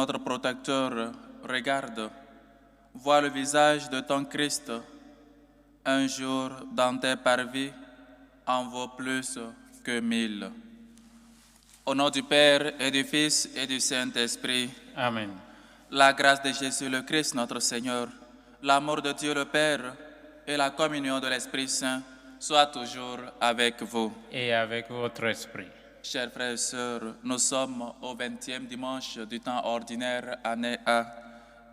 notre protecteur, regarde, vois le visage de ton Christ. Un jour dans tes parvis en vaut plus que 1000. Au nom du Père et du Fils et du Saint-Esprit. Amen. La grâce de Jésus le Christ, notre Seigneur, l'amour de Dieu le Père et la communion de l'Esprit Saint soient toujours avec vous. Et avec votre esprit. Chers frères et sœurs, nous sommes au 20e dimanche du temps ordinaire, année A,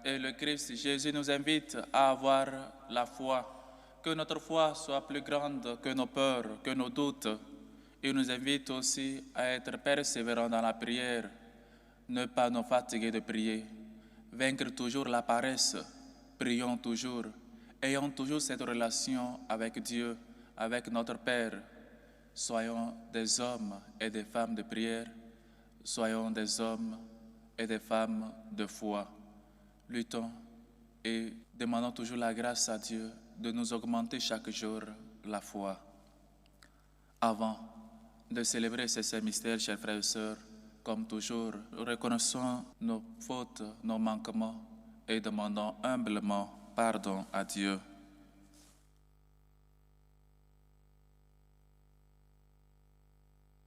et le Christ Jésus nous invite à avoir la foi, que notre foi soit plus grande que nos peurs, que nos doutes. Il nous invite aussi à être persévérants dans la prière, ne pas nous fatiguer de prier, vaincre toujours la paresse, prions toujours, ayons toujours cette relation avec Dieu, avec notre Père. Soyons des hommes et des femmes de prière, soyons des hommes et des femmes de foi. Luttons et demandons toujours la grâce à Dieu de nous augmenter chaque jour la foi. Avant de célébrer ces saints mystères, chers frères et sœurs, comme toujours, reconnaissons nos fautes, nos manquements et demandons humblement pardon à Dieu.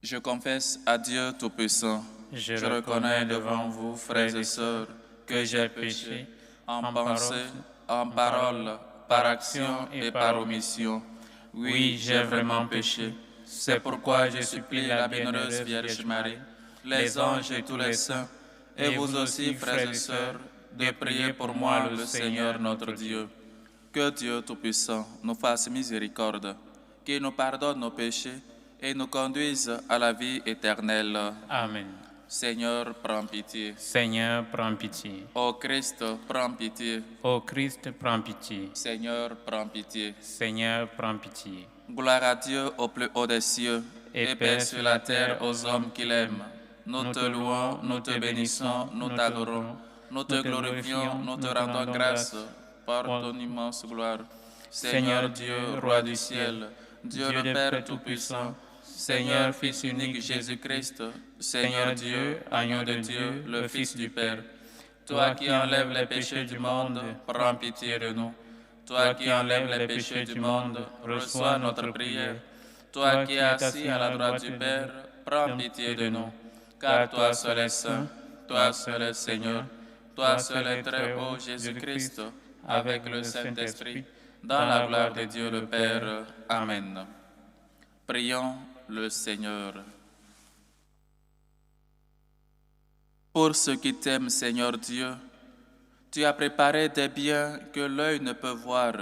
Je confesse à Dieu Tout-Puissant, Je reconnais devant vous, frères et sœurs, que j'ai péché en pensée, en parole, par action et par omission. Oui, j'ai vraiment péché. C'est pourquoi je supplie la bienheureuse Vierge Marie, les anges et tous les saints, et vous aussi, frères et sœurs, de prier pour moi le Seigneur notre Dieu. Que Dieu Tout-Puissant nous fasse miséricorde, qu'il nous pardonne nos péchés et nous conduise à la vie éternelle. Amen. Seigneur, prends pitié. Seigneur, prends pitié. Ô Christ, prends pitié. Ô Christ, prends pitié. Seigneur, prends pitié. Seigneur, prends pitié. Gloire à Dieu au plus haut des cieux, Et paix sur la terre aux hommes qu'il aime. Nous te louons, nous te bénissons, nous t'adorons, nous te glorifions, nous te rendons grâce par ton immense gloire. Seigneur Dieu, Roi du ciel, Dieu le Père Tout-Puissant, Seigneur Fils unique Jésus-Christ, Seigneur Dieu, Agneau de Dieu, le Fils du Père. Toi qui enlèves les péchés du monde, prends pitié de nous. Toi qui enlèves les péchés du monde, reçois notre prière. Toi qui es assis à la droite du Père, prends pitié de nous. Car toi seul es saint, toi seul es Seigneur, toi seul es très haut Jésus-Christ, avec le Saint-Esprit, dans la gloire de Dieu le Père. Amen. Prions le Seigneur. Pour ceux qui t'aiment, Seigneur Dieu, tu as préparé des biens que l'œil ne peut voir.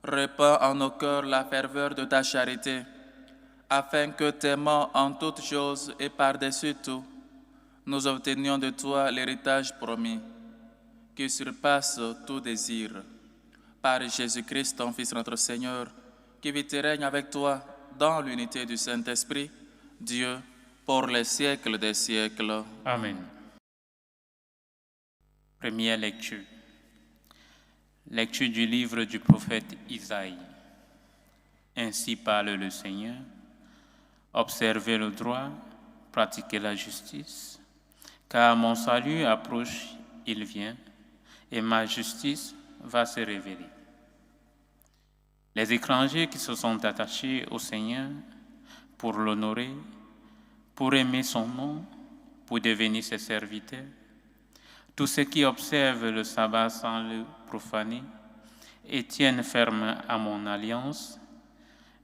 Répands en nos cœurs la ferveur de ta charité, afin que, t'aimant en toutes choses et par-dessus tout, nous obtenions de toi l'héritage promis, qui surpasse tout désir. Par Jésus-Christ, ton Fils notre Seigneur, qui vit et règne avec toi dans l'unité du Saint-Esprit, Dieu, pour les siècles des siècles. Amen. Première lecture. Lecture du livre du prophète Isaïe. Ainsi parle le Seigneur. Observez le droit, pratiquez la justice, car mon salut approche, il vient, et ma justice va se révéler. Les étrangers qui se sont attachés au Seigneur pour l'honorer, pour aimer son nom, pour devenir ses serviteurs, tous ceux qui observent le sabbat sans le profaner et tiennent ferme à mon alliance,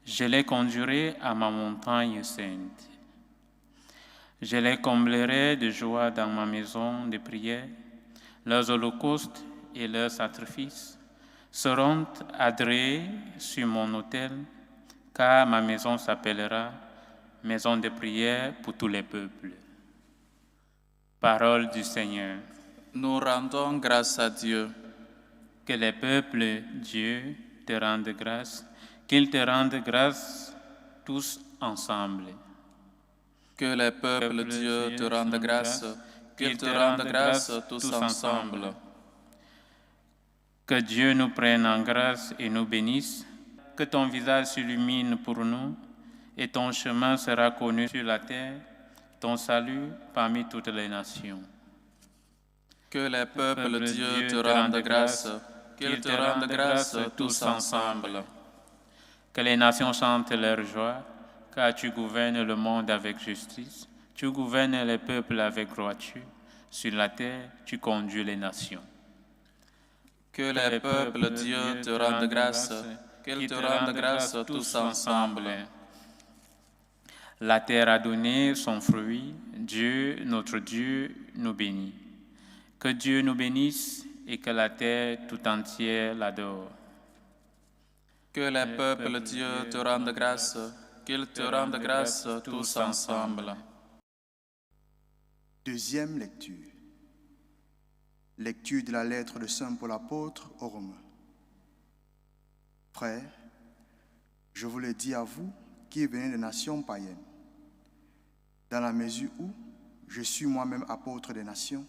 je les conduirai à ma montagne sainte. Je les comblerai de joie dans ma maison de prière. Leurs holocaustes et leurs sacrifices seront adorés sur mon autel, car ma maison s'appellera maison de prière pour tous les peuples. Parole du Seigneur. Nous rendons grâce à Dieu. Que les peuples, Dieu, te rendent grâce, qu'ils te rendent grâce tous ensemble. Que les peuples, Dieu, te rendent grâce, qu'ils te rendent grâce tous ensemble. Que Dieu nous prenne en grâce et nous bénisse, que ton visage s'illumine pour nous, et ton chemin sera connu sur la terre, ton salut parmi toutes les nations. Que les peuples de Dieu te rendent grâce, qu'ils te rendent grâce tous ensemble. Que les nations chantent leur joie, car tu gouvernes le monde avec justice, tu gouvernes les peuples avec droiture, sur la terre tu conduis les nations. Que les peuples de Dieu te rendent grâce, qu'ils te rendent grâce tous ensemble. La terre a donné son fruit, Dieu, notre Dieu, nous bénit. Que Dieu nous bénisse et que la terre tout entière l'adore. Que les peuples de Dieu te rendent grâce, qu'ils te rendent grâce tous ensemble. Deuxième lecture. Lecture de la lettre de Saint Paul apôtre aux Romains. Frères, je vous le dis à vous qui venez des nations païennes, dans la mesure où je suis moi-même apôtre des nations,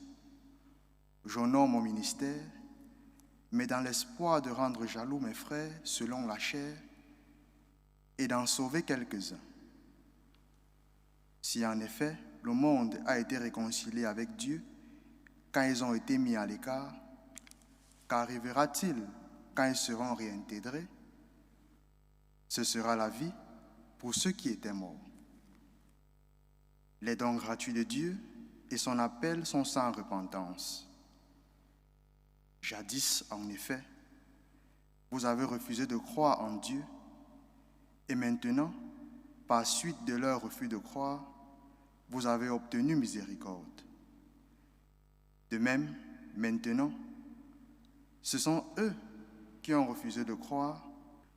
j'honore mon ministère, mais dans l'espoir de rendre jaloux mes frères selon la chair et d'en sauver quelques-uns. Si en effet le monde a été réconcilié avec Dieu quand ils ont été mis à l'écart, qu'arrivera-t-il quand ils seront réintégrés? Ce sera la vie pour ceux qui étaient morts. Les dons gratuits de Dieu et son appel sont sans repentance. Jadis, en effet, vous avez refusé de croire en Dieu, et maintenant, par suite de leur refus de croire, vous avez obtenu miséricorde. De même, maintenant, ce sont eux qui ont refusé de croire,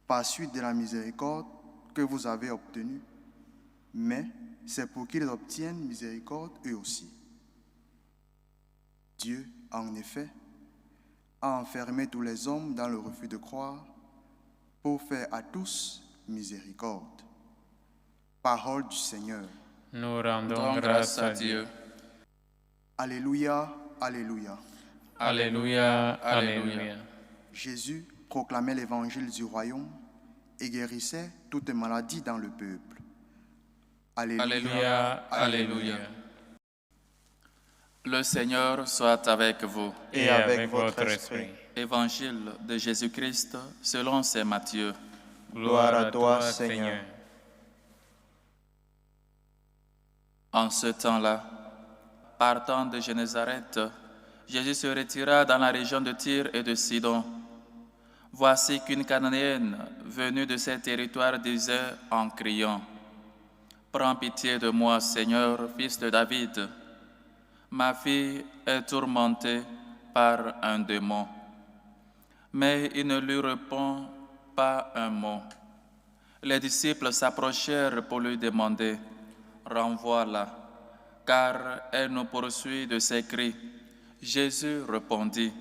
par suite de la miséricorde que vous avez obtenue, mais c'est pour qu'ils obtiennent miséricorde eux aussi. Dieu, en effet, a enfermé tous les hommes dans le refus de croire pour faire à tous miséricorde. Parole du Seigneur. Nous rendons grâce à Dieu. Alléluia, alléluia. Alléluia, alléluia. Jésus proclamait l'évangile du royaume et guérissait toute maladie dans le peuple. Alléluia, alléluia. Le Seigneur soit avec vous. Et avec votre esprit. Évangile de Jésus-Christ selon saint Matthieu. Gloire à toi, Seigneur. En ce temps-là, partant de Génézareth, Jésus se retira dans la région de Tyr et de Sidon. Voici qu'une Cananéenne venue de ces territoires disait en criant: « Prends pitié de moi, Seigneur, fils de David. Ma fille est tourmentée par un démon. » Mais il ne lui répond pas un mot. Les disciples s'approchèrent pour lui demander: « Renvoie-la, car elle nous poursuit de ses cris. » Jésus répondit: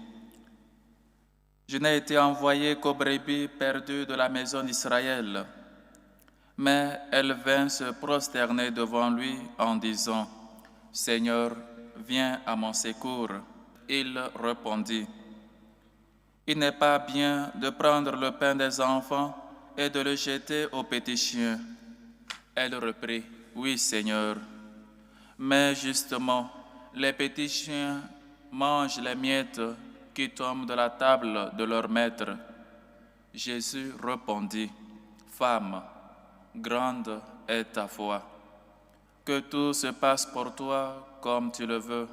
« Je n'ai été envoyé qu'aux brebis perdues de la maison d'Israël. » Mais elle vint se prosterner devant lui en disant: « Seigneur, viens à mon secours. » Il répondit: « Il n'est pas bien de prendre le pain des enfants et de le jeter aux petits chiens. » Elle reprit: « Oui, Seigneur. » Mais justement, les petits chiens mangent les miettes qui tombent de la table de leur maître. Jésus répondit: « Femme, grande est ta foi. Que tout se passe pour toi comme tu le veux. »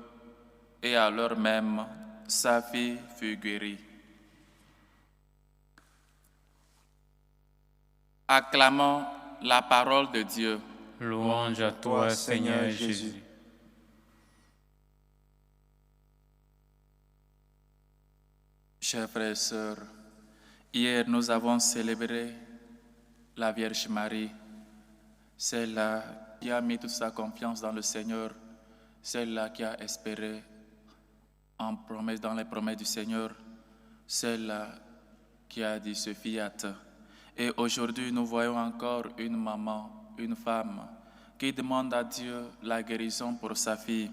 Et à l'heure même, sa fille fut guérie. Acclamons la parole de Dieu. Louange à toi, Seigneur Jésus. Chers frères et sœurs, hier nous avons célébré la Vierge Marie, celle-là qui a mis toute sa confiance dans le Seigneur, celle-là qui a espéré dans les promesses du Seigneur, celle-là qui a dit ce fiat. Et aujourd'hui, nous voyons encore une maman, une femme, qui demande à Dieu la guérison pour sa fille.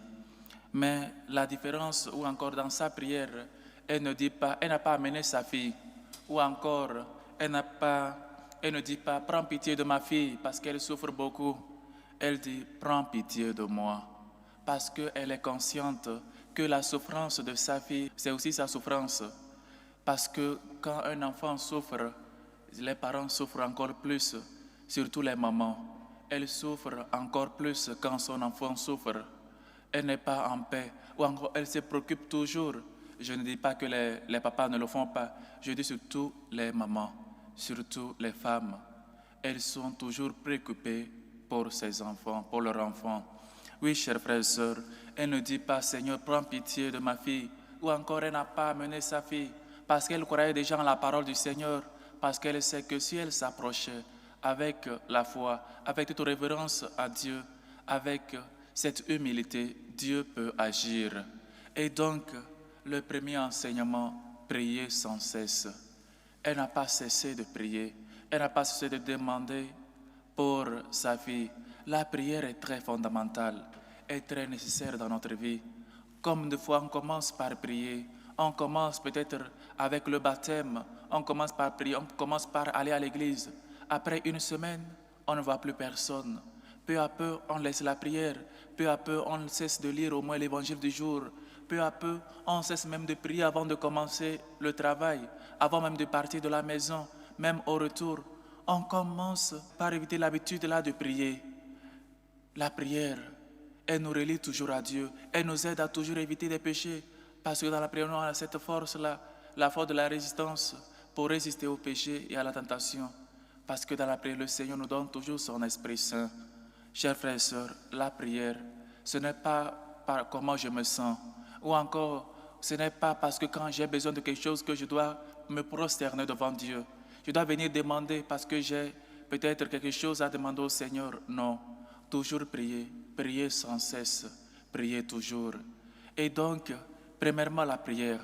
Mais la différence, ou encore dans sa prière, elle ne dit pas, elle n'a pas amené sa fille, ou encore, elle ne dit pas, prends pitié de ma fille parce qu'elle souffre beaucoup. Elle dit, prends pitié de moi, parce qu'elle est consciente que la souffrance de sa fille, c'est aussi sa souffrance. Parce que quand un enfant souffre, les parents souffrent encore plus, surtout les mamans. Elles souffrent encore plus quand son enfant souffre. Elle n'est pas en paix, ou encore elle se préoccupe toujours. Je ne dis pas que les papas ne le font pas, je dis surtout les mamans, surtout les femmes. Elles sont toujours préoccupées pour ses enfants, pour leurs enfants. Oui, chers frères et sœurs, elle ne dit pas, Seigneur, prends pitié de ma fille, ou encore elle n'a pas amené sa fille, parce qu'elle croyait déjà en la parole du Seigneur, parce qu'elle sait que si elle s'approchait avec la foi, avec toute révérence à Dieu, avec cette humilité, Dieu peut agir. Et donc, le premier enseignement, prier sans cesse. Elle n'a pas cessé de prier, elle n'a pas cessé de demander pour sa fille. La prière est très fondamentale et très nécessaire dans notre vie. Comme des fois on commence par prier, on commence peut-être avec le baptême, on commence par prier, on commence par aller à l'église. Après une semaine, on ne voit plus personne. Peu à peu, on laisse la prière. Peu à peu, on cesse de lire au moins l'évangile du jour. Peu à peu, on cesse même de prier avant de commencer le travail, avant même de partir de la maison, même au retour. On commence par éviter l'habitude là de prier. La prière, elle nous relie toujours à Dieu. Elle nous aide à toujours éviter des péchés. Parce que dans la prière, on a cette force-là, la force de la résistance pour résister au péché et à la tentation. Parce que dans la prière, le Seigneur nous donne toujours son Esprit Saint. Chers frères et sœurs, la prière, ce n'est pas par comment je me sens. Ou encore, ce n'est pas parce que quand j'ai besoin de quelque chose que je dois me prosterner devant Dieu. Je dois venir demander parce que j'ai peut-être quelque chose à demander au Seigneur. Non, toujours prier, prier sans cesse, prier toujours. Et donc, premièrement, la prière.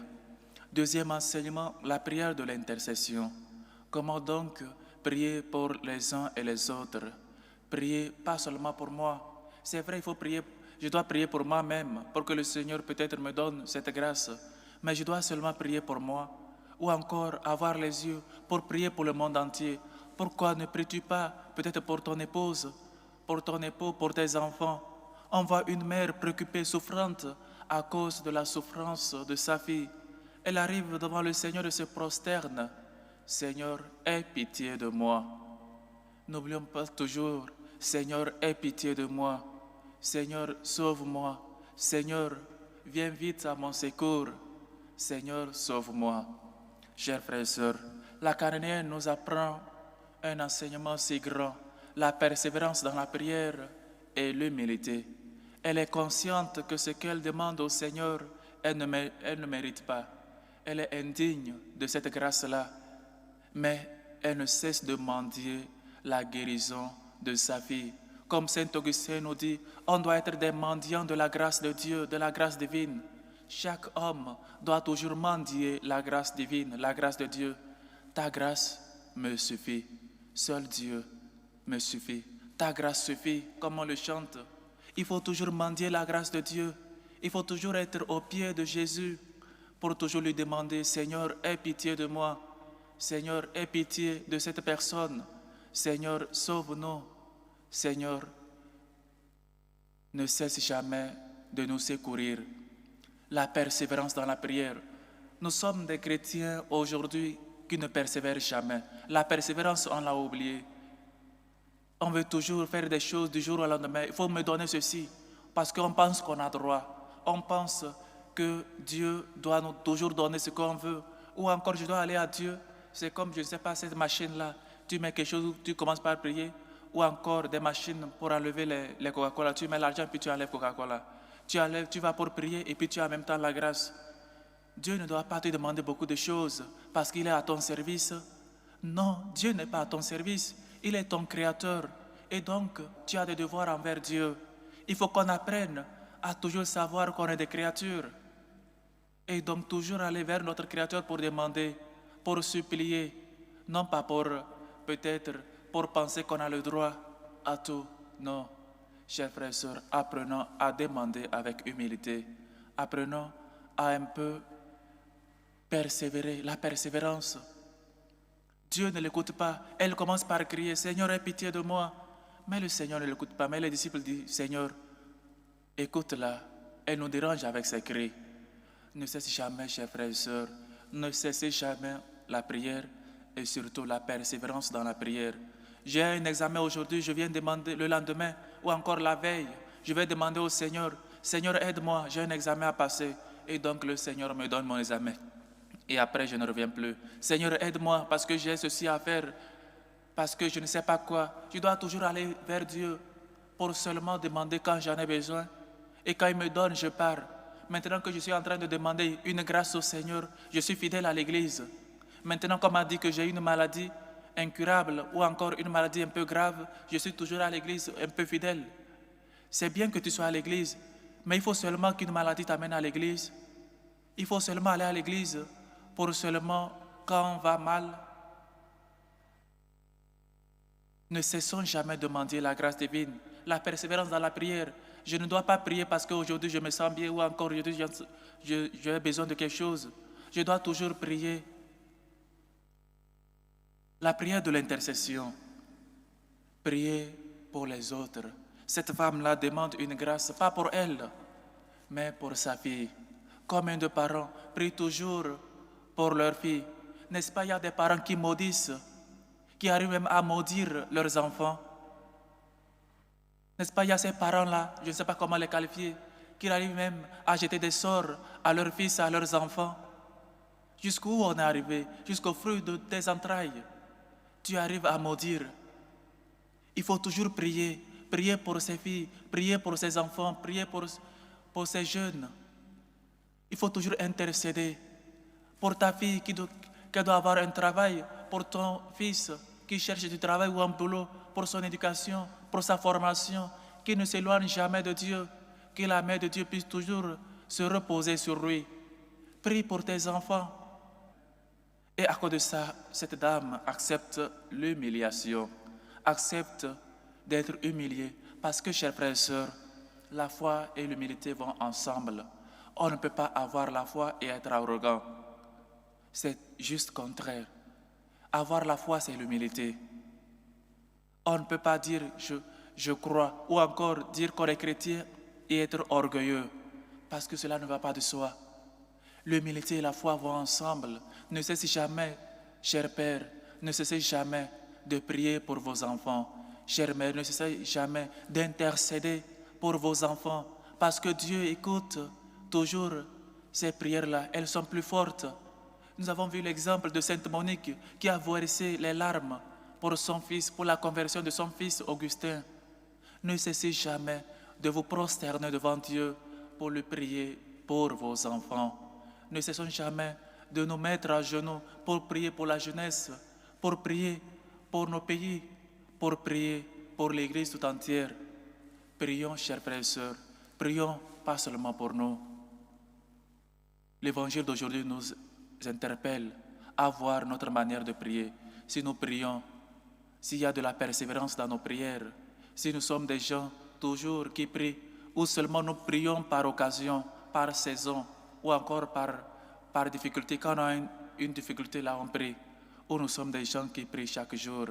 Deuxième enseignement, la prière de l'intercession. Comment donc prier pour les uns et les autres? Prier pas seulement pour moi. C'est vrai, il faut prier. Je dois prier pour moi-même, pour que le Seigneur peut-être me donne cette grâce. Mais je dois seulement prier pour moi. Ou encore avoir les yeux pour prier pour le monde entier. Pourquoi ne pries-tu pas peut-être pour ton épouse, pour ton époux, pour tes enfants? On voit une mère préoccupée, souffrante à cause de la souffrance de sa fille. Elle arrive devant le Seigneur et se prosterne. Seigneur, aie pitié de moi. N'oublions pas toujours, Seigneur, aie pitié de moi. Seigneur, sauve-moi. Seigneur, viens vite à mon secours. Seigneur, sauve-moi. Chers frères et sœurs, la carénienne nous apprend un enseignement si grand, la persévérance dans la prière et l'humilité. Elle est consciente que ce qu'elle demande au Seigneur, elle ne mérite pas. Elle est indigne de cette grâce-là, mais elle ne cesse de mendier la guérison de sa fille. Comme saint Augustin nous dit, on doit être des mendiants de la grâce de Dieu, de la grâce divine. Chaque homme doit toujours mendier la grâce divine, la grâce de Dieu. Ta grâce me suffit. Seul Dieu me suffit. Ta grâce suffit, comme on le chante. Il faut toujours mendier la grâce de Dieu. Il faut toujours être au pied de Jésus pour toujours lui demander, Seigneur, aie pitié de moi. Seigneur, aie pitié de cette personne. Seigneur, sauve-nous. Seigneur, ne cesse jamais de nous secourir. La persévérance dans la prière. Nous sommes des chrétiens aujourd'hui qui ne persévèrent jamais. La persévérance, on l'a oublié. On veut toujours faire des choses du jour au lendemain. Il faut me donner ceci parce qu'on pense qu'on a droit. On pense que Dieu doit nous toujours donner ce qu'on veut. Ou encore, je dois aller à Dieu. C'est comme, je ne sais pas, cette machine-là. Tu mets quelque chose, tu commences par prier. Ou encore des machines pour enlever les Coca-Cola. Tu mets l'argent puis tu enlèves Coca-Cola. Tu enlèves, tu vas pour prier et puis tu as en même temps la grâce. Dieu ne doit pas te demander beaucoup de choses parce qu'il est à ton service. Non, Dieu n'est pas à ton service. Il est ton créateur. Et donc, tu as des devoirs envers Dieu. Il faut qu'on apprenne à toujours savoir qu'on est des créatures. Et donc, toujours aller vers notre créateur pour demander, pour supplier. Non pas pour, peut-être, pour penser qu'on a le droit à tout. Non. Chers frères et sœurs, apprenons à demander avec humilité. Apprenons à un peu persévérer, la persévérance. Dieu ne l'écoute pas. Elle commence par crier, Seigneur, aie pitié de moi. Mais le Seigneur ne l'écoute pas. Mais les disciples disent, Seigneur, écoute-la. Elle nous dérange avec ses cris. Ne cesse jamais, chers frères et sœurs, ne cessez jamais la prière et surtout la persévérance dans la prière. J'ai un examen aujourd'hui, je viens demander le lendemain ou encore la veille. Je vais demander au Seigneur, Seigneur, aide-moi, j'ai un examen à passer. Et donc le Seigneur me donne mon examen. Et après, je ne reviens plus. Seigneur, aide-moi parce que j'ai ceci à faire, parce que je ne sais pas quoi. Je dois toujours aller vers Dieu pour seulement demander quand j'en ai besoin. Et quand il me donne, je pars. Maintenant que je suis en train de demander une grâce au Seigneur, je suis fidèle à l'Église. Maintenant qu'on m'a dit que j'ai une maladie incurable ou encore une maladie un peu grave, je suis toujours à l'Église un peu fidèle. C'est bien que tu sois à l'Église, mais il faut seulement qu'une maladie t'amène à l'Église. Il faut seulement aller à l'Église pour seulement, quand on va mal, ne cessons jamais de demander la grâce divine, la persévérance dans la prière. Je ne dois pas prier parce qu'aujourd'hui je me sens bien ou encore aujourd'hui j'ai besoin de quelque chose. Je dois toujours prier. La prière de l'intercession. Prier pour les autres. Cette femme-là demande une grâce, pas pour elle, mais pour sa fille. Combien de parents prient toujours pour leur fille? N'est-ce pas, il y a des parents qui maudissent, qui arrivent même à maudire leurs enfants. N'est-ce pas, il y a ces parents-là, je ne sais pas comment les qualifier, qui arrivent même à jeter des sorts à leurs fils, à leurs enfants. Jusqu'où on est arrivé, jusqu'au fruit de tes entrailles, tu arrives à maudire. Il faut toujours prier, prier pour ses filles, prier pour ses enfants, prier pour ses jeunes. Il faut toujours intercéder pour ta fille qui doit avoir un travail, pour ton fils qui cherche du travail ou un boulot, pour son éducation, pour sa formation, qui ne s'éloigne jamais de Dieu, que la main de Dieu puisse toujours se reposer sur lui. Prie pour tes enfants. Et à cause de ça, cette dame accepte l'humiliation, accepte d'être humiliée, parce que, chers frères et sœurs, la foi et l'humilité vont ensemble. On ne peut pas avoir la foi et être arrogant. C'est juste contraire. Avoir la foi, c'est l'humilité. On ne peut pas dire je crois ou encore dire qu'on est chrétien et être orgueilleux parce que cela ne va pas de soi. L'humilité et la foi vont ensemble. Ne cessez jamais, cher Père, ne cessez jamais de prier pour vos enfants. Chère Mère, ne cessez jamais d'intercéder pour vos enfants parce que Dieu écoute toujours ces prières-là. Elles sont plus fortes. Nous avons vu l'exemple de Sainte Monique qui a versé les larmes pour son fils, pour la conversion de son fils Augustin. Ne cessez jamais de vous prosterner devant Dieu pour lui prier pour vos enfants. Ne cessons jamais de nous mettre à genoux pour prier pour la jeunesse, pour prier pour nos pays, pour prier pour l'Église tout entière. Prions, chers frères et sœurs, prions pas seulement pour nous. L'Évangile d'aujourd'hui nous interpelle à voir notre manière de prier. Si nous prions, s'il y a de la persévérance dans nos prières, si nous sommes des gens toujours qui prient, ou seulement nous prions par occasion, par saison, ou encore par difficulté. Quand on a une difficulté, là on prie. Ou nous sommes des gens qui prient chaque jour.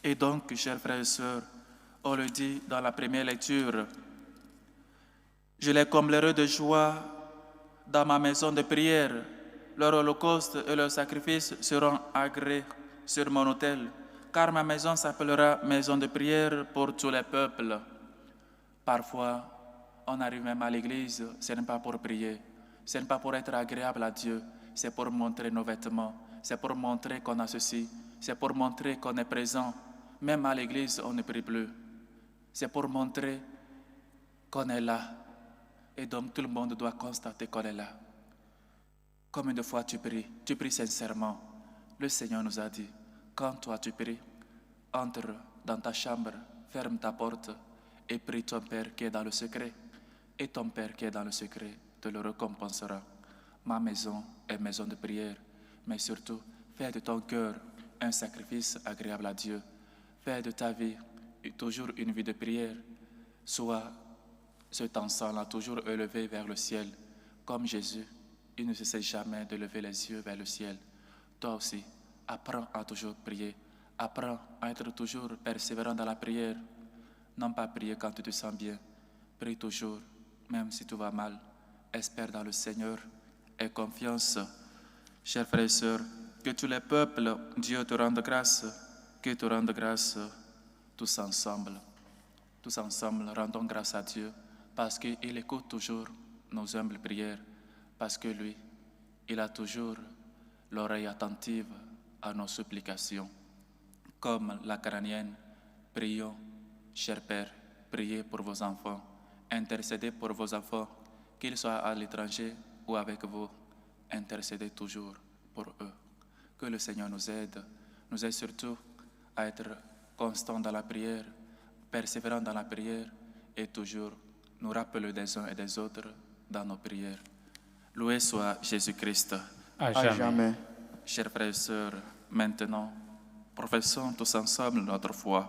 Et donc, chers frères et sœurs, on le dit dans la première lecture, je les comblerai de joie dans ma maison de prière. Leur holocauste et leurs sacrifices seront agréés sur mon autel, car ma maison s'appellera maison de prière pour tous les peuples. Parfois, on arrive même à l'église, ce n'est pas pour prier, ce n'est pas pour être agréable à Dieu, c'est pour montrer nos vêtements, c'est pour montrer qu'on a ceci, c'est pour montrer qu'on est présent. Même à l'église, on ne prie plus. C'est pour montrer qu'on est là. Et donc tout le monde doit constater qu'on est là. Combien de fois tu pries sincèrement. Le Seigneur nous a dit, quand toi tu pries, entre dans ta chambre, ferme ta porte et prie ton Père qui est dans le secret. Et ton Père qui est dans le secret te le récompensera. Ma maison est maison de prière, mais surtout, fais de ton cœur un sacrifice agréable à Dieu. Fais de ta vie toujours une vie de prière. Sois cet enfant-là toujours élevé vers le ciel, comme Jésus. Il ne cesse jamais de lever les yeux vers le ciel. Toi aussi, apprends à toujours prier. Apprends à être toujours persévérant dans la prière. Non pas prier quand tu te sens bien. Prie toujours, même si tout va mal. Espère dans le Seigneur et confiance. Chers frères et sœurs, que tous les peuples, Dieu te rende grâce, que te rende grâce tous ensemble. Tous ensemble, rendons grâce à Dieu parce qu'il écoute toujours nos humbles prières, parce que lui, il a toujours l'oreille attentive à nos supplications. Comme la Caranienne, prions, cher Père, priez pour vos enfants, intercédez pour vos enfants, qu'ils soient à l'étranger ou avec vous, intercédez toujours pour eux. Que le Seigneur nous aide surtout à être constants dans la prière, persévérants dans la prière et toujours nous rappeler des uns et des autres dans nos prières. Loué soit Jésus-Christ. À À jamais. jamais. Chers frères et sœurs, maintenant, professons tous ensemble notre foi.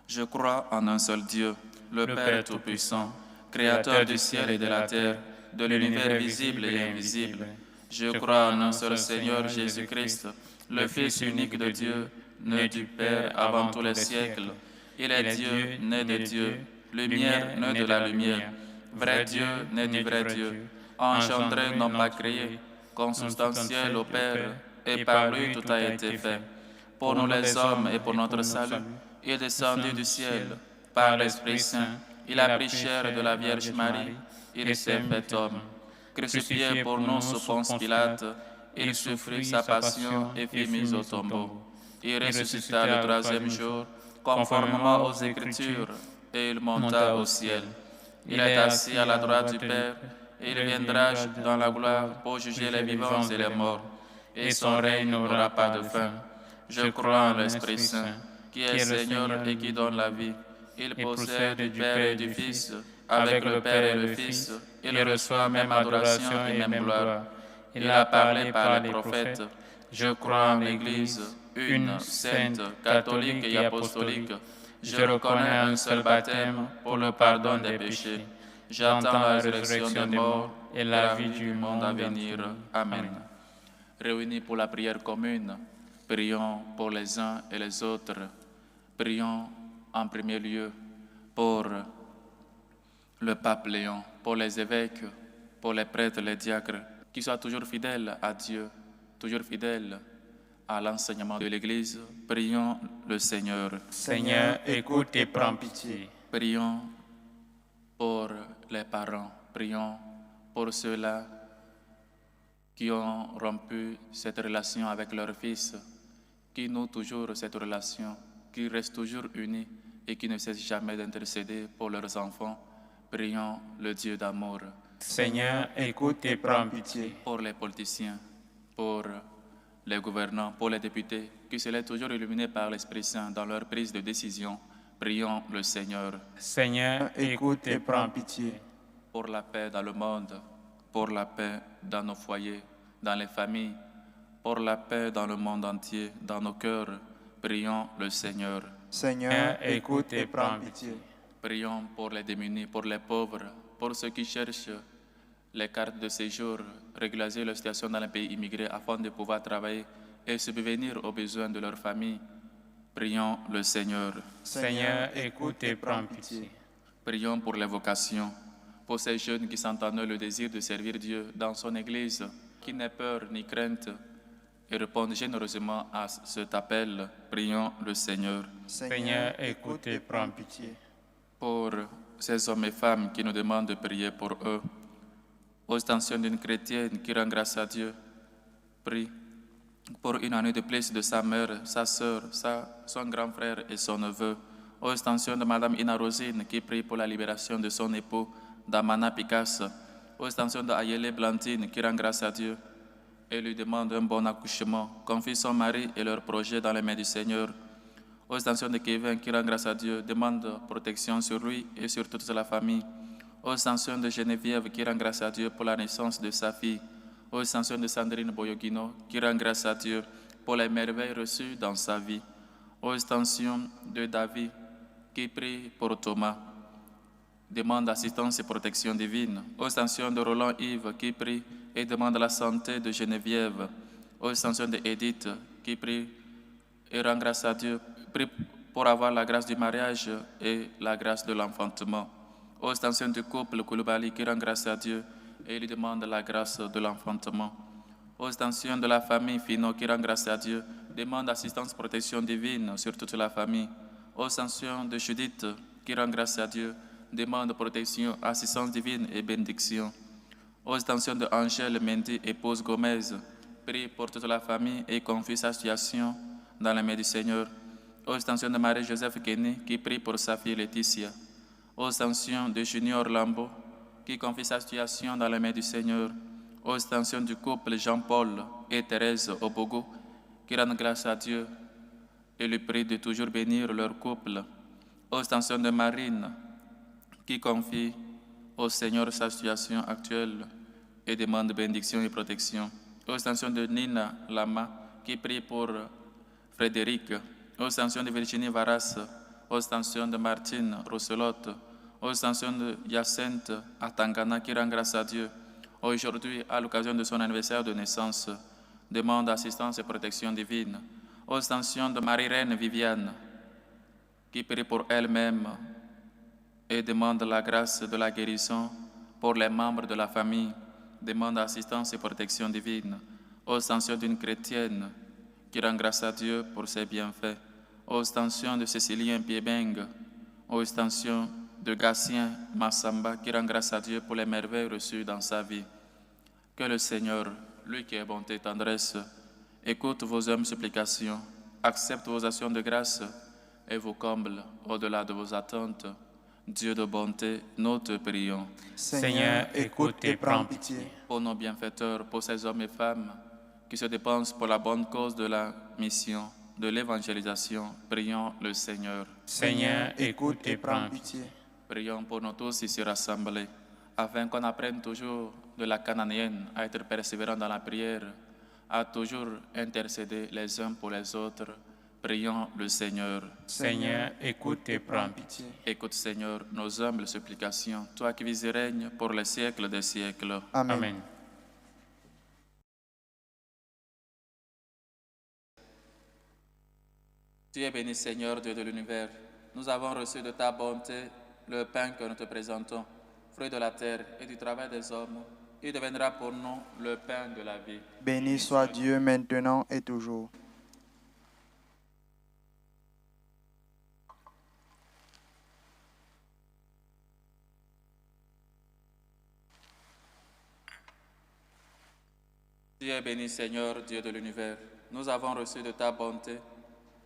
Je crois en un seul Dieu, le Père Tout-Puissant, Créateur du ciel et de la terre, de l'univers visible et invisible. Je crois en un seul Seigneur Jésus-Christ, le Fils unique de Dieu, né du Père avant tous les siècles. Il est Dieu, né de Dieu, lumière, né de la lumière, vrai Dieu, né du vrai Dieu, engendré, non pas créé, consubstantiel au Père, et par lui tout a été fait. Pour nous les hommes et pour notre salut, il est descendu du ciel, par l'Esprit Saint, il a pris chair de la Vierge Marie, il s'est fait homme. Crucifié pour nous sous Ponce Pilate, il souffrit sa passion et fut mis au tombeau. Il ressuscita le troisième jour, conformément aux Écritures, et il monta au ciel. Il est assis à la droite du Père, et il viendra dans la gloire pour juger les vivants et les morts, et son règne n'aura pas de fin. Je crois en l'Esprit Saint, qui est Seigneur et qui donne la vie. Il possède du Père et du Fils, avec le Père et le Fils, il reçoit même adoration et même gloire. Il a parlé par les prophètes. Je crois en l'Église, une, sainte, catholique et apostolique. Je reconnais un seul baptême pour le pardon des péchés. J'attends la résurrection des morts et la vie du monde à venir. Amen. Réunis pour la prière commune, prions pour les uns et les autres. Prions en premier lieu pour le pape Léon, pour les évêques, pour les prêtres, les diacres, qui soient toujours fidèles à Dieu, toujours fidèles à l'enseignement de l'Église. Prions le Seigneur. Seigneur, écoute et prends pitié. Prions pour les parents. Prions pour ceux-là qui ont rompu cette relation avec leur fils, qui nouent toujours cette relation, qui restent toujours unis et qui ne cessent jamais d'intercéder pour leurs enfants. Prions le Dieu d'amour. Seigneur, écoute et prends pitié. Pour les politiciens, pour les gouvernants, pour les députés, qui se laissent toujours illuminés par l'Esprit Saint dans leur prise de décision. Prions le Seigneur. Seigneur, écoute et prends pitié. Pour la paix dans le monde, pour la paix dans nos foyers, dans les familles, pour la paix dans le monde entier, dans nos cœurs. Prions le Seigneur. Seigneur, écoute et prends pitié. Prions pour les démunis, pour les pauvres, pour ceux qui cherchent les cartes de séjour, régulariser leur situation dans les pays immigrés afin de pouvoir travailler et subvenir aux besoins de leur famille. Prions le Seigneur. Seigneur, écoute et prends pitié. Prions pour les vocations, pour ces jeunes qui sentent en eux le désir de servir Dieu dans son Église, qui n'aient peur ni crainte et répondent généreusement à cet appel. Prions le Seigneur. Seigneur, écoute et prends pitié. Pour ces hommes et femmes qui nous demandent de prier pour eux, aux intentions d'une chrétienne qui rend grâce à Dieu, prie pour une année de plus de sa mère, sa sœur, son grand frère et son neveu, aux intentions de Madame Ina Rosine qui prie pour la libération de son époux, Damana Picasso, aux intentions de Ayele Blantine qui rend grâce à Dieu et lui demande un bon accouchement, confie son mari et leurs projets dans les mains du Seigneur. Aux intentions de Kevin qui rend grâce à Dieu, demande protection sur lui et sur toute la famille. Aux intentions de Geneviève qui rend grâce à Dieu pour la naissance de sa fille. Aux intentions de Sandrine Boyogino qui rend grâce à Dieu pour les merveilles reçues dans sa vie. Aux intentions de David qui prie pour Thomas, demande assistance et protection divine. Aux intentions de Roland Yves qui prie et demande la santé de Geneviève. Aux intentions de Edith qui prie et rend grâce à Dieu, prie pour avoir la grâce du mariage et la grâce de l'enfantement. Aux intentions du couple Koulibaly qui rend grâce à Dieu et lui demande la grâce de l'enfantement. Aux intentions de la famille Finot qui rend grâce à Dieu, demande assistance, protection divine sur toute la famille. Aux intentions de Judith qui rend grâce à Dieu, demande protection, assistance divine et bénédiction. Aux intentions de Angèle Mendy, épouse Gomez, prie pour toute la famille et confie sa situation dans la main du Seigneur. Aux intentions de Marie-Joseph Kenny, qui prie pour sa fille Laetitia. Aux intentions de Junior Lambeau, qui confie sa situation dans la main du Seigneur. Aux intentions du couple Jean-Paul et Thérèse Obogo, qui rendent grâce à Dieu et lui prie de toujours bénir leur couple. Aux intentions de Marine, qui confie au Seigneur sa situation actuelle et demande bénédiction et protection. Aux intentions de Nina Lama, qui prie pour Frédéric. Aux intentions de Virginie Varas. Aux intentions de Martine Rousselotte. Aux intentions de Hyacinthe Atangana, qui rend grâce à Dieu. Aujourd'hui, à l'occasion de son anniversaire de naissance, demande assistance et protection divine. Aux intentions de Marie-Reine Viviane, qui prie pour elle-même et demande la grâce de la guérison pour les membres de la famille, demande assistance et protection divine. Aux intentions d'une chrétienne qui rend grâce à Dieu pour ses bienfaits. Aux intentions de Cécilien Piebeng. Aux intentions de Gatien Massamba qui rend grâce à Dieu pour les merveilles reçues dans sa vie. Que le Seigneur, lui qui est bonté et tendresse, écoute vos humbles supplications, accepte vos actions de grâce et vous comble au-delà de vos attentes. Dieu de bonté, nous te prions. Seigneur, écoute et prends pitié. Pour nos bienfaiteurs, pour ces hommes et femmes qui se dépensent pour la bonne cause de la mission, de l'évangélisation, prions le Seigneur. Seigneur, écoute et prends pitié. Prions pour nous tous ici rassemblés, afin qu'on apprenne toujours de la cananéenne à être persévérant dans la prière, à toujours intercéder les uns pour les autres. Prions le Seigneur. Seigneur, écoute et prends pitié. Écoute, Seigneur, nos humbles supplications, toi qui vis et règnes pour les siècles des siècles. Amen. Amen. Tu es béni, Seigneur, Dieu de l'univers. Nous avons reçu de ta bonté le pain que nous te présentons, fruit de la terre et du travail des hommes. Il deviendra pour nous le pain de la vie. Béni soit Dieu maintenant et toujours. Tu es béni, Seigneur, Dieu de l'univers. Nous avons reçu de ta bonté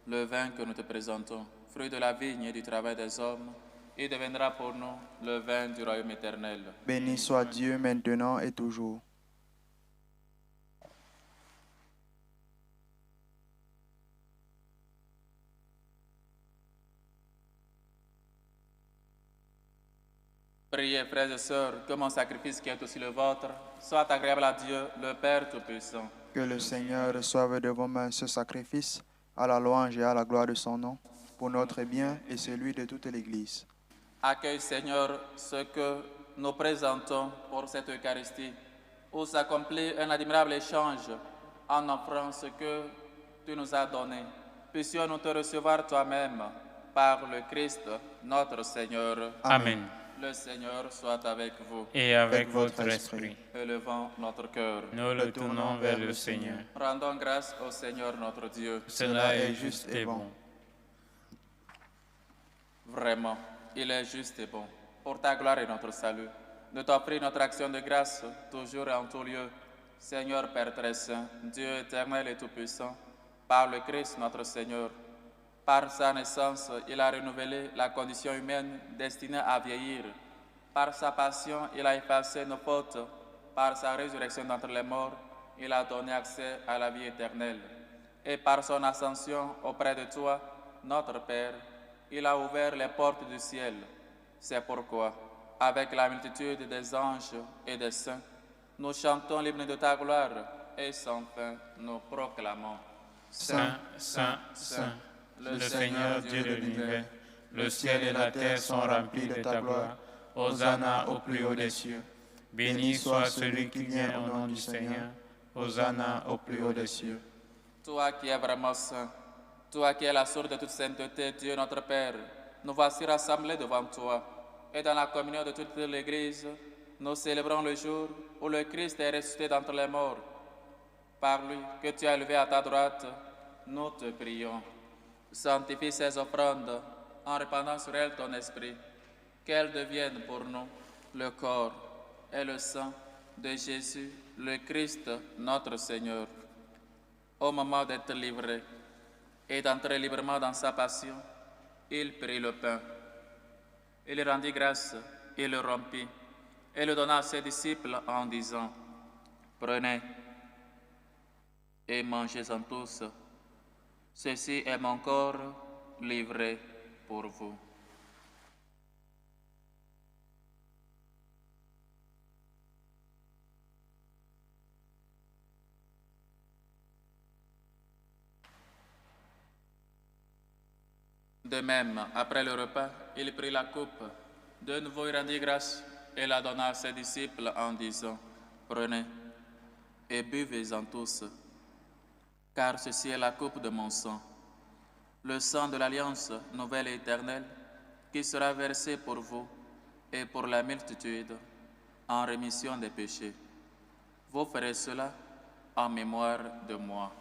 le vin que nous te présentons, fruit de la vigne et du travail des hommes. Il deviendra pour nous le vin du royaume éternel. Béni soit Dieu maintenant et toujours. Priez, frères et sœurs, que mon sacrifice qui est aussi le vôtre soit agréable à Dieu, le Père Tout-Puissant. Que le Seigneur reçoive de vos mains ce sacrifice à la louange et à la gloire de son nom, pour notre bien et celui de toute l'Église. Accueille, Seigneur, ce que nous présentons pour cette Eucharistie, où s'accomplit un admirable échange en offrant ce que tu nous as donné. Puissions-nous te recevoir toi-même par le Christ, notre Seigneur. Amen. Le Seigneur soit avec vous. Et avec votre esprit, Élevons notre cœur. nous le tournons vers le Seigneur. Rendons grâce au Seigneur notre Dieu. Cela est juste et bon. Vraiment, il est juste et bon, pour ta gloire et notre salut, de t'offrir notre action de grâce, toujours et en tout lieu. Seigneur Père très saint, Dieu éternel et tout-puissant, par le Christ notre Seigneur. Par sa naissance, il a renouvelé la condition humaine destinée à vieillir. Par sa passion, il a effacé nos fautes. Par sa résurrection d'entre les morts, il a donné accès à la vie éternelle. Et par son ascension auprès de toi, notre Père, il a ouvert les portes du ciel. C'est pourquoi, avec la multitude des anges et des saints, nous chantons l'hymne de ta gloire et sans fin nous proclamons. Saint, Saint, Saint, le Seigneur Dieu de l'univers, le ciel et la terre sont remplis de ta gloire. Hosanna au plus haut des cieux. Béni soit celui qui vient au nom du Seigneur. Hosanna au plus haut des cieux. Toi qui es vraiment saint, toi qui es la source de toute sainteté, Dieu notre Père, nous voici rassemblés devant toi et dans la communion de toute l'Église, nous célébrons le jour où le Christ est ressuscité d'entre les morts. Par lui, que tu as élevé à ta droite, nous te prions. Sanctifie ces offrandes en répandant sur elles ton esprit, qu'elles deviennent pour nous le corps et le sang de Jésus, le Christ, notre Seigneur. Au moment d'être livré et d'entrer librement dans sa passion, il prit le pain. Il rendit grâce, il le rompit et le donna à ses disciples en disant, « Prenez et mangez-en tous. Ceci est mon corps livré pour vous. » De même, après le repas, il prit la coupe. De nouveau, il rendit grâce et la donna à ses disciples en disant, « Prenez et buvez-en tous, car ceci est la coupe de mon sang, le sang de l'alliance nouvelle et éternelle, qui sera versé pour vous et pour la multitude en rémission des péchés. Vous ferez cela en mémoire de moi. »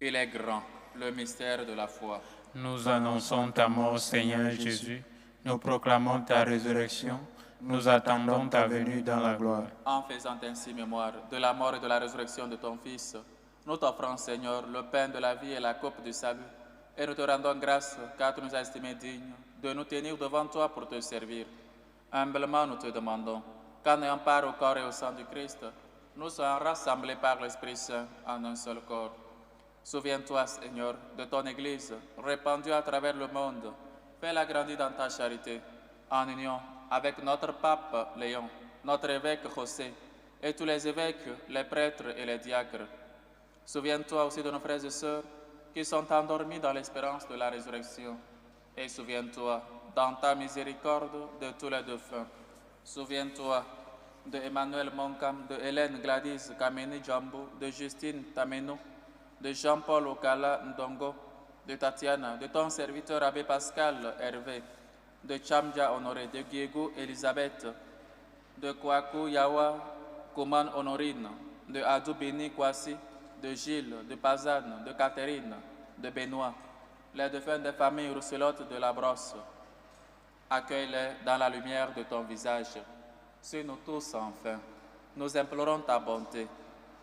Il est grand, le mystère de la foi. Nous annonçons ta mort, Seigneur Jésus. Nous proclamons ta résurrection. Nous attendons ta venue dans la gloire. En faisant ainsi mémoire de la mort et de la résurrection de ton Fils, nous t'offrons, Seigneur, le pain de la vie et la coupe du salut, et nous te rendons grâce car tu nous as estimés dignes de nous tenir devant toi pour te servir. Humblement, nous te demandons qu'en ayant part au corps et au sang du Christ, nous soyons rassemblés par l'Esprit Saint en un seul corps. Souviens-toi, Seigneur, de ton Église, répandue à travers le monde. Fais-la grandir dans ta charité, en union avec notre pape Léon, notre évêque José, et tous les évêques, les prêtres et les diacres. Souviens-toi aussi de nos frères et sœurs qui sont endormis dans l'espérance de la résurrection. Et souviens-toi, dans ta miséricorde, de tous les défunts. Souviens-toi de Emmanuel Moncam, de Hélène Gladys Kameni Djambo, de Justine Tameno, de Jean-Paul Okala Ndongo, de Tatiana, de ton serviteur Abbé Pascal Hervé, de Chamdia Honoré, de Diego Elisabeth, de Kwaku Yawa Kouman Honorine, de Adou Bini Kwasi, de Gilles, de Pazane, de Catherine, de Benoît, les défunts des familles Rousselotte de la Brosse. Accueille-les dans la lumière de ton visage. Sur nous tous, enfin, nous implorons ta bonté.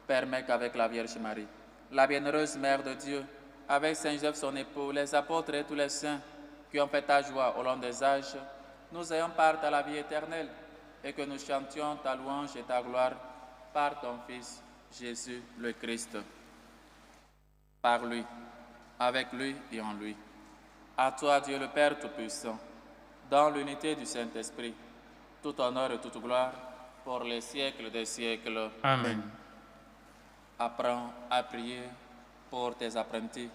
Permets qu'avec la Vierge Marie, la bienheureuse Mère de Dieu, avec Saint Joseph son époux, les apôtres et tous les saints qui ont fait ta joie au long des âges, nous ayons part à la vie éternelle et que nous chantions ta louange et ta gloire par ton Fils, Jésus le Christ. Par lui, avec lui et en lui. À toi, Dieu le Père Tout-Puissant, dans l'unité du Saint-Esprit, tout honneur et toute gloire pour les siècles des siècles. Amen. Apprends à prier pour tes apprentis,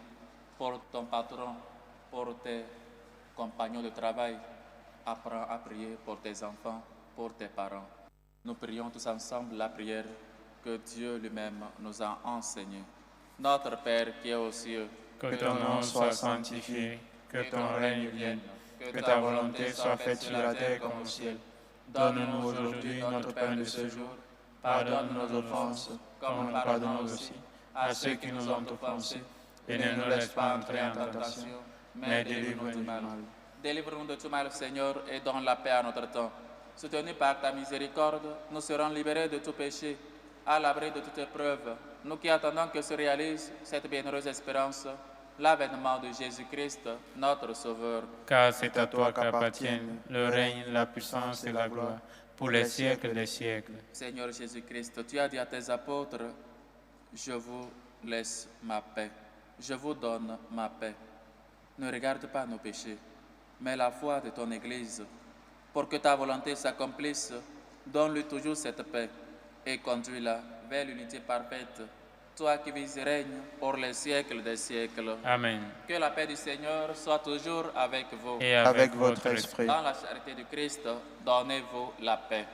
pour ton patron, pour tes compagnons de travail. Apprends à prier pour tes enfants, pour tes parents. Nous prions tous ensemble la prière que Dieu lui-même nous a enseignée. Notre Père qui es aux cieux, Que ton nom soit sanctifié, que ton règne vienne, que ta volonté soit faite sur la terre comme au ciel. Donne-nous aujourd'hui notre pain de ce jour. Pardonne nos offenses, comme nous pardonnons aussi à ceux qui nous ont offensés. Et ne nous laisse pas entrer en tentation, mais délivre-nous du mal. Délivre-nous de tout mal, Seigneur, et donne la paix à notre temps. Soutenus par ta miséricorde, nous serons libérés de tout péché, à l'abri de toute épreuve. Nous qui attendons que se réalise cette bienheureuse espérance, l'avènement de Jésus-Christ, notre Sauveur. Car c'est à toi qu'appartiennent le règne, la puissance et la gloire, pour les siècles des siècles. Seigneur Jésus-Christ, tu as dit à tes apôtres, « Je vous laisse ma paix, je vous donne ma paix. Ne regarde pas nos péchés, mais la foi de ton Église. Pour que ta volonté s'accomplisse, donne-lui toujours cette paix et conduis-la vers l'unité parfaite, toi qui vis et règnes pour les siècles des siècles. Amen. Que la paix du Seigneur soit toujours avec vous. Et avec votre esprit. Dans la charité du Christ, donnez-vous la paix.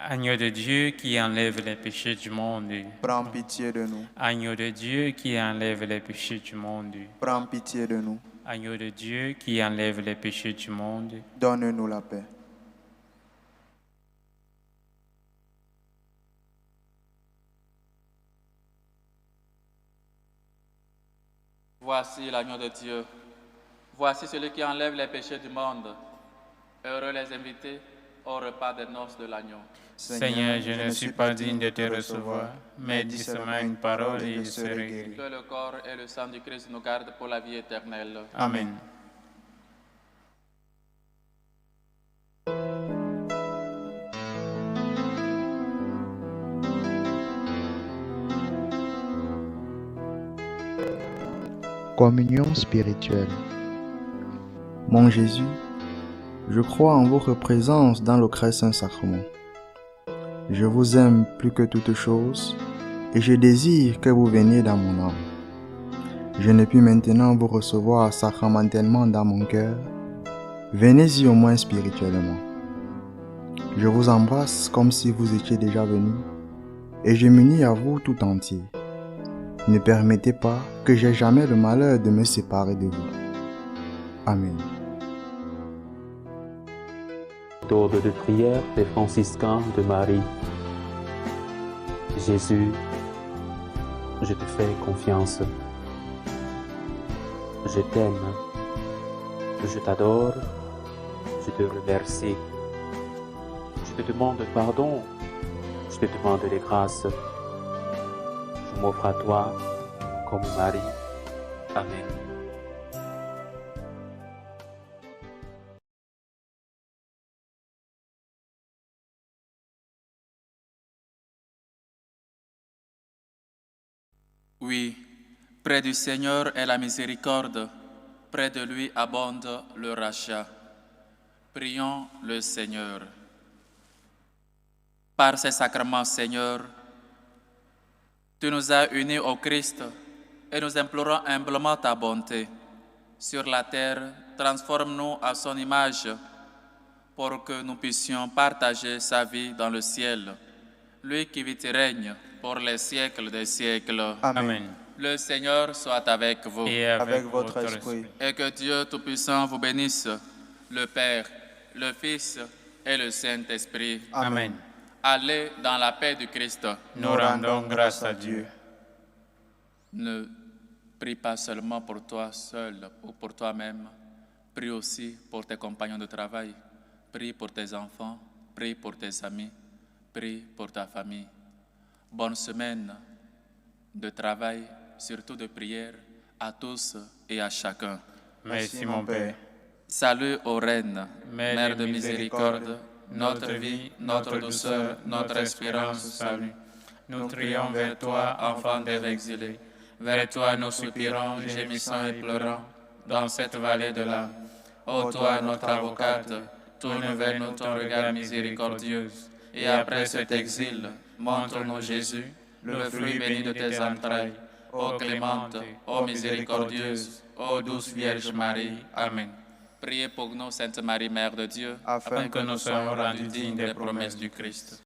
Agneau de Dieu qui enlève les péchés du monde. Prends pitié de nous. Agneau de Dieu qui enlève les péchés du monde. Prends pitié de nous. Agneau de Dieu qui enlève les péchés du monde. Donne-nous la paix. Voici l'agneau de Dieu. Voici celui qui enlève les péchés du monde. Heureux les invités au repas des noces de l'agneau. Seigneur, je ne suis pas digne de te recevoir, mais dis seulement une parole et je serai guéri. Que le corps et le sang du Christ nous gardent pour la vie éternelle. Amen. Communion spirituelle. Mon Jésus, je crois en votre présence dans le très saint sacrement. Je vous aime plus que toute chose et je désire que vous veniez dans mon âme. Je ne puis maintenant vous recevoir sacramentellement dans mon cœur. Venez-y au moins spirituellement. Je vous embrasse comme si vous étiez déjà venu et je m'unis à vous tout entier. Ne permettez pas que j'aie jamais le malheur de me séparer de vous. Amen. Méthode de prière des franciscains de Marie. Jésus, je te fais confiance. Je t'aime. Je t'adore. Je te remercie. Je te demande pardon. Je te demande les grâces. Je m'offre à toi comme Marie. Amen. Oui, près du Seigneur est la miséricorde, près de lui abonde le rachat. Prions le Seigneur. Par ces sacrements, Seigneur, tu nous as unis au Christ et nous implorons humblement ta bonté. Sur la terre, transforme-nous à son image pour que nous puissions partager sa vie dans le ciel. Lui qui vit et règne pour les siècles des siècles. Amen. Le Seigneur soit avec vous. Et avec votre esprit. Et que Dieu Tout-Puissant vous bénisse, le Père, le Fils et le Saint-Esprit. Amen. Allez dans la paix du Christ. Nous rendons grâce à Dieu. Ne prie pas seulement pour toi seul ou pour toi-même. Prie aussi pour tes compagnons de travail. Prie pour tes enfants. Prie pour tes amis. Prie pour ta famille. Bonne semaine de travail, surtout de prière, à tous et à chacun. Merci mon Père. Salut aux reines, Mère de miséricorde, notre vie, notre douceur, notre espérance, salut. Nous crions vers toi, enfant des exilés. Vers toi nous soupirons, gémissant et pleurant, dans cette vallée de l'âme. Ô toi, notre avocate, tourne vers nous ton regard miséricordieux. Et après cet exil, montre-nous Jésus, le fruit béni de tes entrailles. Ô clémente, ô miséricordieuse, ô douce Vierge Marie. Amen. Priez pour nous, Sainte Marie, Mère de Dieu, Afin que nous soyons rendus dignes des promesses du Christ.